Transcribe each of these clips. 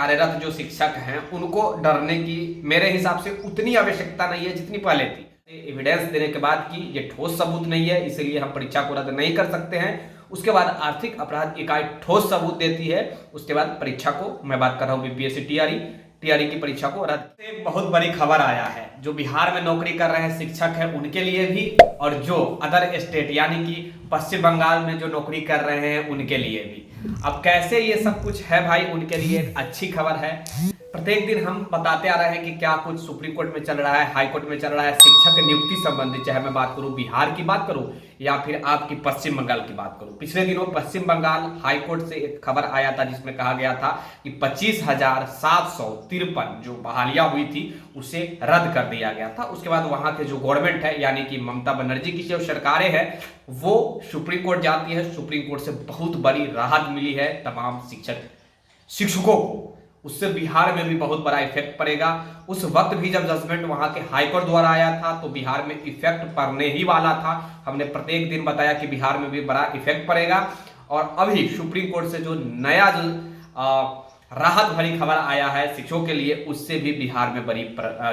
कार्यरत जो शिक्षक हैं उनको डरने की मेरे हिसाब से उतनी आवश्यकता नहीं है जितनी पहले थी। एविडेंस देने के बाद कि ये ठोस सबूत नहीं है, इसलिए हम परीक्षा को रद्द नहीं कर सकते हैं। उसके बाद आर्थिक अपराध इकाई ठोस सबूत देती है, उसके बाद परीक्षा को, मैं बात कर रहा हूँ बीपीएससी टीआरई की परीक्षा को रद्द से बहुत बड़ी खबर आया है। जो बिहार में नौकरी कर रहे हैं शिक्षक हैं उनके लिए भी, और जो अदर स्टेट यानी कि पश्चिम बंगाल में जो नौकरी कर रहे हैं उनके लिए भी। अब कैसे ये सब कुछ है भाई, उनके लिए एक अच्छी खबर है। प्रत्येक दिन हम बताते आ रहे हैं कि क्या कुछ सुप्रीम कोर्ट में चल रहा है, हाई कोर्ट में चल रहा है शिक्षक नियुक्ति संबंधी, चाहे मैं बात करूं बिहार की बात करूं या फिर आपकी पश्चिम बंगाल की बात करूं। पिछले दिनों पश्चिम बंगाल हाई कोर्ट से एक खबर आया था जिसमें कहा गया था कि 25,753 जो बहालियां हुई थी उसे रद्द कर दिया गया था। उसके बाद वहां के जो गवर्नमेंट है यानी कि ममता बनर्जी की जो सरकारें हैं वो सुप्रीम कोर्ट जाती है। सुप्रीम कोर्ट से बहुत बड़ी राहत मिली है तमाम शिक्षकों को, उससे बिहार में भी बहुत बड़ा इफेक्ट पड़ेगा। उस वक्त भी जब जजमेंट वहां के हाईकोर्ट द्वारा आया था तो बिहार में इफेक्ट पड़ने ही वाला था। हमने प्रत्येक दिन बताया कि बिहार में भी बड़ा इफेक्ट पड़ेगा। और अभी सुप्रीम कोर्ट से जो नया जो राहत भरी खबर आया है शिक्षकों के लिए, उससे भी बिहार में बड़ी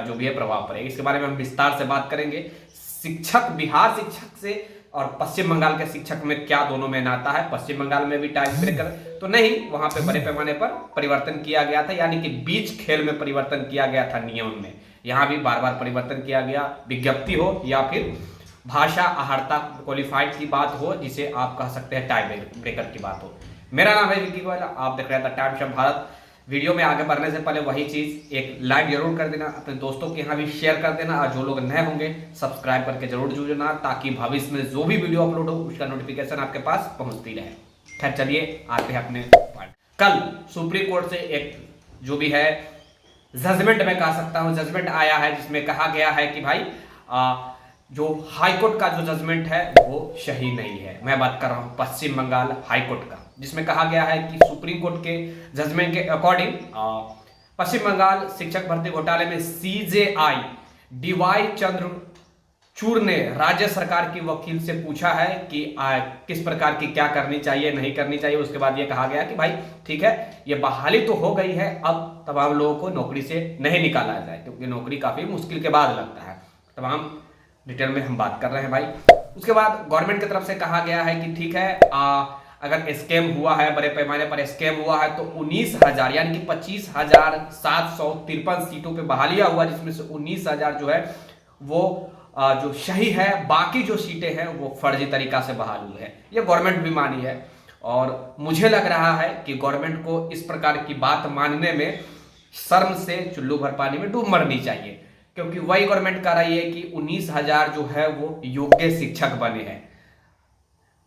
जो भी है प्रभाव पड़ेगा। इसके बारे में हम विस्तार से बात करेंगे। शिक्षक, बिहार शिक्षक से और पश्चिम बंगाल के शिक्षक में क्या दोनों में नाता है। पश्चिम बंगाल में भी टाइम ब्रेकर तो नहीं, वहां पे बड़े पैमाने पर परिवर्तन किया गया था, यानी कि बीच खेल में परिवर्तन किया गया था नियम में। यहां भी बार बार परिवर्तन किया गया, विज्ञप्ति हो या फिर भाषा अहर्ता क्वालिफाइड की बात हो, जिसे आप कह सकते हैं टाइम ब्रेकर की बात हो। मेरा नाम है विक्की गोयल, आप देख रहे हैं the times of Bharat. Video में आगे बढ़ने से पहले वही चीज, एक लाइक जरूर कर देना, अपने दोस्तों के यहाँ भी शेयर कर देना, और जो लोग नए होंगे सब्सक्राइब करके जरूर जुड़ना, ताकि भविष्य में जो भी वीडियो अपलोड हो उसका नोटिफिकेशन आपके पास पहुंचती रहे। खैर चलिए आते हैं अपने पॉइंट। कल सुप्रीम कोर्ट से एक जो भी है जजमेंट, मैं कह सकता हूं जजमेंट आया है, जिसमें कहा गया है कि भाई जो हाईकोर्ट का जो जजमेंट है वो सही नहीं है। मैं बात कर रहा हूं पश्चिम बंगाल हाईकोर्ट का, जिसमें कहा गया है कि सुप्रीम कोर्ट के जजमेंट के अकॉर्डिंग पश्चिम बंगाल शिक्षक भर्ती घोटाले में सीजेआई डीवाई चंद्रचूड़ ने राज्य सरकार की वकील से पूछा है कि किस प्रकार की क्या करनी चाहिए, नहीं करनी चाहिए। उसके बाद ये कहा गया कि भाई ठीक है, ये बहाली तो हो गई है, अब तमाम लोगों को नौकरी से नहीं निकाला जाए, क्योंकि नौकरी काफी मुश्किल के बाद लगता है। तमाम डिटेल में हम बात कर रहे हैं भाई। उसके बाद गवर्नमेंट की तरफ से कहा गया है कि ठीक है, अगर स्कैम हुआ है, बड़े पैमाने पर स्कैम हुआ है, तो 19,000 यानी कि 25,753 सीटों पे बहालियां हुआ, जिसमें से 19,000 जो है वो जो सही है, बाकी जो सीटें हैं वो फर्जी तरीका से बहाल हुई है। ये गवर्नमेंट भी मानी है, और मुझे लग रहा है कि गवर्नमेंट को इस प्रकार की बात मानने में शर्म से चुल्लू भर पानी में डूब मरनी चाहिए, क्योंकि वही गवर्नमेंट कह रही है कि 19,000 जो है वो योग्य शिक्षक बने हैं।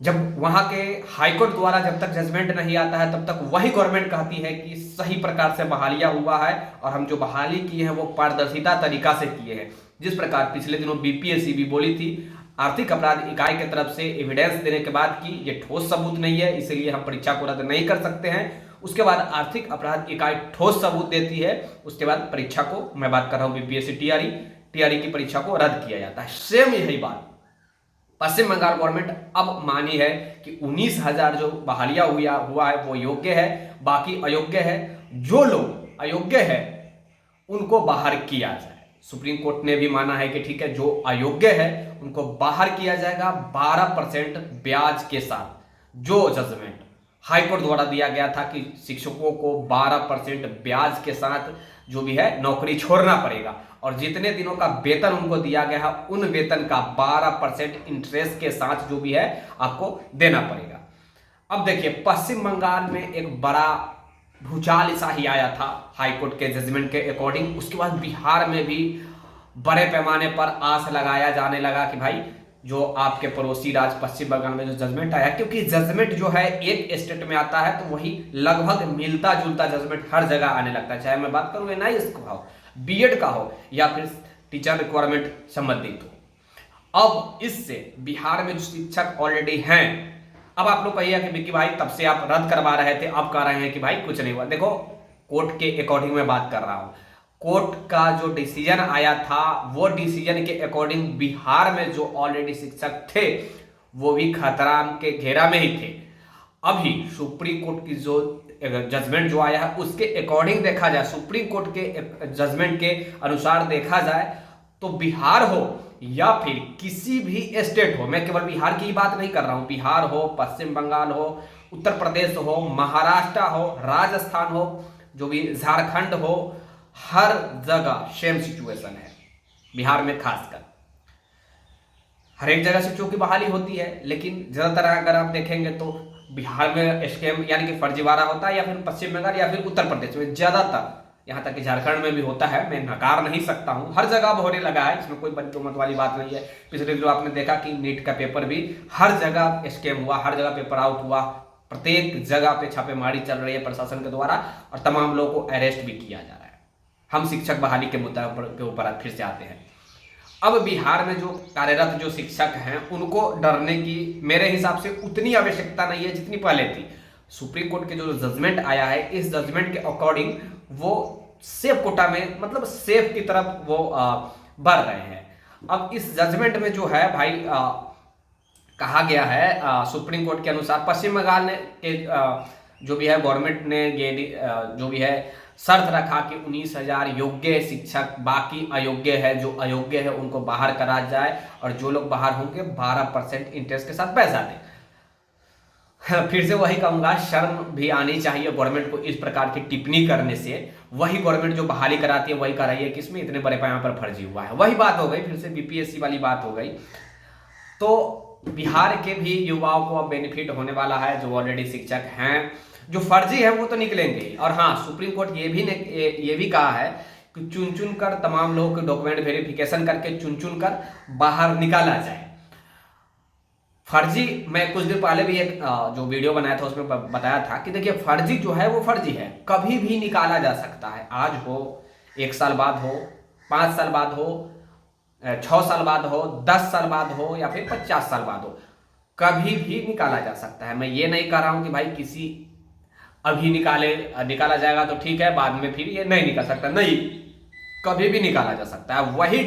जब वहां के हाईकोर्ट द्वारा जब तक जजमेंट नहीं आता है तब तक वही गवर्नमेंट कहती है कि सही प्रकार से बहालियां हुआ है, और हम जो बहाली किए हैं वो पारदर्शिता तरीका से किए हैं। जिस प्रकार पिछले दिनों बीपीएससी भी बोली थी आर्थिक अपराध इकाई की तरफ से एविडेंस देने के बाद कि ये ठोस सबूत नहीं है, इसलिए हम परीक्षा को रद्द नहीं कर सकते हैं। उसके बाद आर्थिक अपराध इकाई ठोस सबूत देती है, उसके बाद परीक्षा को, मैं बात कर रहा हूं बीपीएससी टीआरई की परीक्षा को रद्द किया जाता है। सेम यही बात पश्चिम बंगाल गवर्नमेंट अब मानी है कि 19,000 जो बहालियां हुआ है वो योग्य है, बाकी अयोग्य है। जो लोग अयोग्य है उनको बाहर किया जाए। सुप्रीम कोर्ट ने भी माना है कि ठीक है, जो अयोग्य है उनको बाहर किया जाएगा 12% ब्याज के साथ। जो जजमेंट हाईकोर्ट द्वारा दिया गया था कि शिक्षकों को 12% ब्याज के साथ जो भी है नौकरी छोड़ना पड़ेगा, और जितने दिनों का वेतन उनको दिया गया है उन वेतन का 12% इंटरेस्ट के साथ जो भी है आपको देना पड़ेगा। अब देखिए, पश्चिम बंगाल में एक बड़ा भूचाल सा ही आया था हाईकोर्ट के जजमेंट के अकॉर्डिंग। उसके बाद बिहार में भी बड़े पैमाने पर आस लगाया जाने लगा कि भाई जो आपके पड़ोसी राज्य पश्चिम बंगाल में जो जजमेंट आया, क्योंकि जजमेंट जो है एक स्टेट में आता है तो वही लगभग मिलता जुलता जजमेंट हर जगह आने लगता है, चाहे मैं बात करूँ एनआईएस का हो, बीएड का हो, या फिर टीचर रिक्वायरमेंट संबंधित हो। अब इससे बिहार में जो शिक्षक ऑलरेडी हैं, अब आप लोग कहिए कि विक्की भाई तब से आप रद्द करवा रहे थे, अब कह रहे हैं कि भाई कुछ नहीं हुआ। देखो, कोर्ट के अकॉर्डिंग मैं बात कर रहा हूं। कोर्ट का जो डिसीजन आया था वो डिसीजन के अकॉर्डिंग बिहार में जो ऑलरेडी शिक्षक थे वो भी खतरा के घेरा में ही थे। अभी सुप्रीम कोर्ट की जो जजमेंट जो आया है उसके अकॉर्डिंग देखा जाए, सुप्रीम कोर्ट के जजमेंट के अनुसार देखा जाए, तो बिहार हो या फिर किसी भी स्टेट हो, मैं केवल बिहार की ही बात नहीं कर रहा हूं, बिहार हो, पश्चिम बंगाल हो, उत्तर प्रदेश हो, महाराष्ट्र हो, राजस्थान हो, जो भी झारखंड हो, हर जगह सेम सिचुएशन है। बिहार में खासकर हर एक जगह शिक्षकों की बहाली होती है, लेकिन ज्यादातर अगर आप देखेंगे तो बिहार में स्कैम यानी कि फर्जीवाड़ा होता है, या फिर पश्चिम बंगाल या फिर उत्तर प्रदेश में ज्यादातर, यहाँ तक कि झारखंड में भी होता है, मैं नकार नहीं सकता हूँ, हर जगह अब होने लगा है, इसमें कोई बदतुमत वाली बात नहीं है। पिछले दिनों आपने देखा कि नीट का पेपर भी हर जगह स्कैम हुआ, हर जगह पेपर आउट हुआ, प्रत्येक जगह पे छापेमारी चल रही है प्रशासन के द्वारा और तमाम लोगों को अरेस्ट भी किया जा रहा है। हम शिक्षक बहाली के मुद्दे के ऊपर फिर से आते हैं। अब बिहार में जो कार्यरत जो शिक्षक हैं उनको डरने की मेरे हिसाब से उतनी आवश्यकता नहीं है जितनी पहले थी। सुप्रीम कोर्ट के जो जजमेंट आया है, इस जजमेंट के अकॉर्डिंग वो सेफ कोटा में, मतलब सेफ की तरफ वो बढ़ रहे हैं। अब इस जजमेंट में जो है भाई कहा गया है सुप्रीम कोर्ट के अनुसार, पश्चिम बंगाल ने जो भी है गवर्नमेंट ने जो भी है शर्त रखा कि 19,000 योग्य शिक्षक, बाकी अयोग्य है, जो अयोग्य है उनको बाहर करा जाए और जो लोग बाहर होंगे 12% इंटरेस्ट के साथ पैसा दें। फिर से वही कहूंगा, शर्म भी आनी चाहिए गवर्नमेंट को इस प्रकार की टिप्पणी करने से। वही गवर्नमेंट जो बहाली कराती है वही कर रही है कि इसमें इतने बड़े पैमाने पर फर्जी हुआ है। वही बात हो गई, फिर से बीपीएससी वाली बात हो गई। तो बिहार के भी युवाओं को अब बेनिफिट होने वाला है, जो ऑलरेडी शिक्षक हैं। जो फर्जी है वो तो निकलेंगे। और हाँ, सुप्रीम कोर्ट ये भी कहा है कि चुन चुन कर तमाम लोगों के डॉक्यूमेंट वेरिफिकेशन करके चुन चुन कर बाहर निकाला जाए। फर्जी, मैं कुछ दिन पहले भी एक जो वीडियो बनाया था उसमें बताया था कि देखिए फर्जी जो है वो फर्जी है, कभी भी निकाला जा सकता है। आज हो, 1 साल बाद हो, 5 साल बाद हो, 6 साल बाद हो, 10 साल बाद हो या फिर 50 साल बाद हो, कभी भी निकाला जा सकता है। मैं ये नहीं कह रहा हूं कि भाई किसी अभी निकाला जाएगा तो ठीक है, बाद में फिर ये नहीं निकल सकता, नहीं, कभी भी निकाला जा सकता है। वही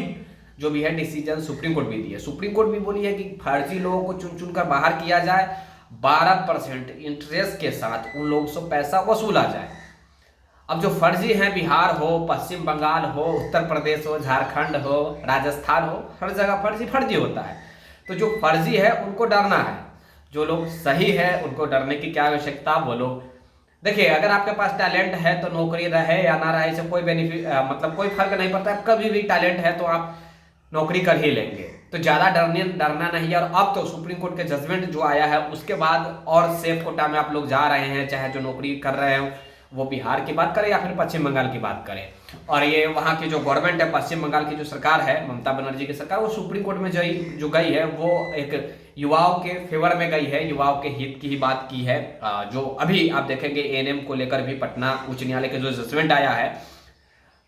जो भी है डिसीजन सुप्रीम कोर्ट भी दी है। सुप्रीम कोर्ट भी बोली है कि फर्जी लोगों को चुन चुन कर बाहर किया जाए, 12% इंटरेस्ट के साथ उन लोगों से पैसा वसूला जाए। अब जो फर्जी हैं, बिहार हो, पश्चिम बंगाल हो, उत्तर प्रदेश हो, झारखंड हो, राजस्थान हो, हर जगह फर्जी होता है। तो जो फर्जी है उनको डरना है, जो लोग सही है उनको डरने की क्या आवश्यकता। वो लोग देखिए, अगर आपके पास टैलेंट है तो नौकरी रहे या ना रहे, इससे कोई बेनिफिट मतलब कोई फर्क नहीं पड़ता। कभी भी टैलेंट है तो आप नौकरी कर ही लेंगे, तो ज्यादा डरना नहीं है। और अब तो सुप्रीम कोर्ट के जजमेंट जो आया है उसके बाद और सेफ कोटा में आप लोग जा रहे हैं, चाहे जो नौकरी कर रहे हैं वो बिहार की बात करें या फिर पश्चिम बंगाल की बात करें। और ये वहाँ की जो गवर्नमेंट है, पश्चिम बंगाल की जो सरकार है, ममता बनर्जी की सरकार, वो सुप्रीम कोर्ट में जो गई है वो एक युवाओं के फेवर में गई है, युवाओं के हित की ही बात की है। जो अभी आप देखेंगे एएनएम को लेकर भी पटना उच्च न्यायालय के जो जजमेंट आया है,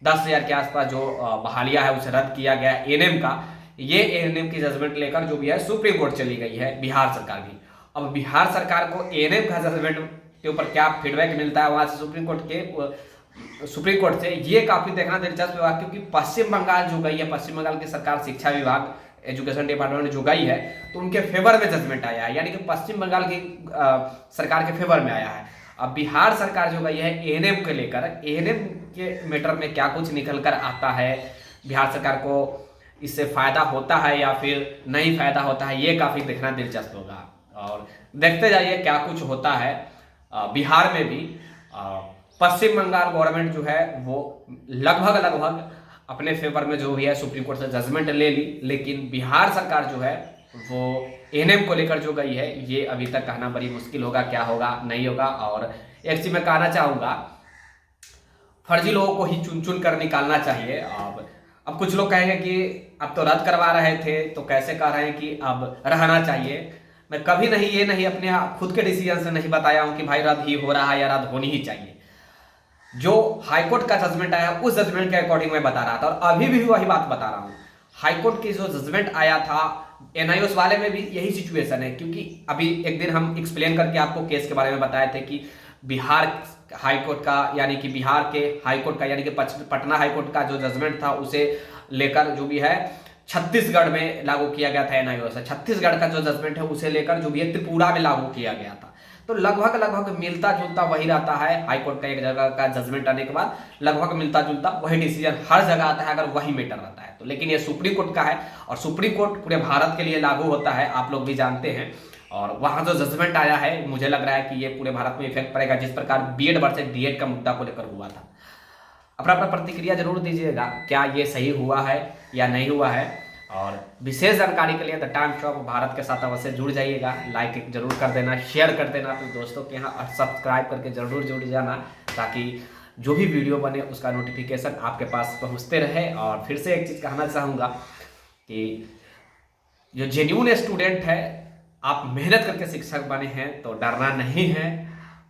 10,000 के आसपास जो बहालियां है उसे रद्द किया गया एएनएम का। ये एएनएम की जजमेंट लेकर जो भी है सुप्रीम कोर्ट चली गई है, बिहार सरकार भी। अब बिहार सरकार को एएनएम का जजमेंट के ऊपर क्या फीडबैक मिलता है वहां से सुप्रीम कोर्ट से, ये काफी देखना दिलचस्प हुआ। क्योंकि पश्चिम बंगाल जो गई है, पश्चिम बंगाल की सरकार, शिक्षा विभाग, एजुकेशन डिपार्टमेंट जो गई है, तो उनके फेवर में जजमेंट आया है, यानी कि पश्चिम बंगाल की सरकार के फेवर में आया है। अब बिहार सरकार जो गई है एएनएम को लेकर, एएनएम के मैटर में क्या कुछ निकल कर आता है, बिहार सरकार को इससे फायदा होता है या फिर नहीं फायदा होता है, ये काफी देखना दिलचस्प होगा। और देखते जाइए क्या कुछ होता है बिहार में भी। पश्चिम बंगाल गवर्नमेंट जो है वो लगभग अपने फेवर में जो भी है सुप्रीम कोर्ट से जजमेंट ले ली, लेकिन बिहार सरकार जो है वो एएनएम को लेकर जो गई है, ये अभी तक कहना बड़ी मुश्किल होगा, क्या होगा नहीं होगा। और एक चीज मैं कहना चाहूंगा, फर्जी लोगों को ही चुन चुन कर निकालना चाहिए। अब कुछ लोग कहेंगे कि अब तो रद्द करवा रहे थे तो कैसे कह रहे हैं कि अब रहना चाहिए। मैं कभी नहीं, ये नहीं अपने खुद के डिसीजन से नहीं बताया हूं कि भाई रद्द ही हो रहा है या रद्द होनी ही चाहिए। जो हाईकोर्ट का जजमेंट आया उस जजमेंट के अकॉर्डिंग मैं बता रहा था, और अभी भी वही बात बता रहा हूं। हाईकोर्ट की जो जजमेंट आया था, एनआईओएस वाले में भी यही सिचुएशन है। क्योंकि अभी एक दिन हम एक्सप्लेन करके आपको केस के बारे में बताए थे कि बिहार हाईकोर्ट का, यानी कि बिहार के हाईकोर्ट का, यानी कि पटना हाईकोर्ट का जो जजमेंट था उसे लेकर जो भी है छत्तीसगढ़ में लागू किया गया था एनआईओएस। छत्तीसगढ़ का जो जजमेंट है उसे लेकर जो भी है त्रिपुरा में लागू किया गया था। तो लगभग लगभग मिलता जुलता वही रहता है। हाई कोर्ट का एक जगह का जजमेंट आने के बाद लगभग मिलता जुलता वही डिसीजन हर जगह आता है अगर वही मैटर रहता है तो। लेकिन ये सुप्रीम कोर्ट का है और सुप्रीम कोर्ट पूरे भारत के लिए लागू होता है, आप लोग भी जानते हैं। और वहां जो जजमेंट आया है मुझे लग रहा है कि ये पूरे भारत में इफेक्ट पड़ेगा, जिस प्रकार बीएड वर्सेस डीएड का मुद्दा को लेकर हुआ था। अपना अपना प्रतिक्रिया जरूर दीजिएगा, क्या ये सही हुआ है या नहीं हुआ है। और विशेष जानकारी के लिए द टाइम्स ऑफ भारत के साथ अवश्य जुड़ जाइएगा, लाइक जरूर कर देना, शेयर कर देना अपने दोस्तों के यहाँ और सब्सक्राइब करके जरूर जुड़ जाना, ताकि जो भी वीडियो बने उसका नोटिफिकेशन आपके पास पहुँचते रहे। और फिर से एक चीज़ कहना चाहूँगा कि जो जेन्युइन स्टूडेंट है, आप मेहनत करके शिक्षक बने हैं तो डरना नहीं है,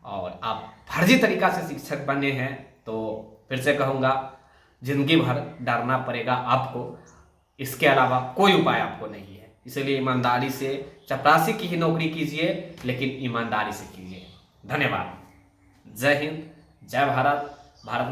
और आप फर्जी तरीका से शिक्षक बने हैं तो फिर से कहूँगा जिंदगी भर डरना पड़ेगा आपको, इसके अलावा कोई उपाय आपको नहीं है। इसलिए ईमानदारी से चपरासी की ही नौकरी कीजिए, लेकिन ईमानदारी से कीजिए। धन्यवाद। जय हिंद, जय भारत। भारत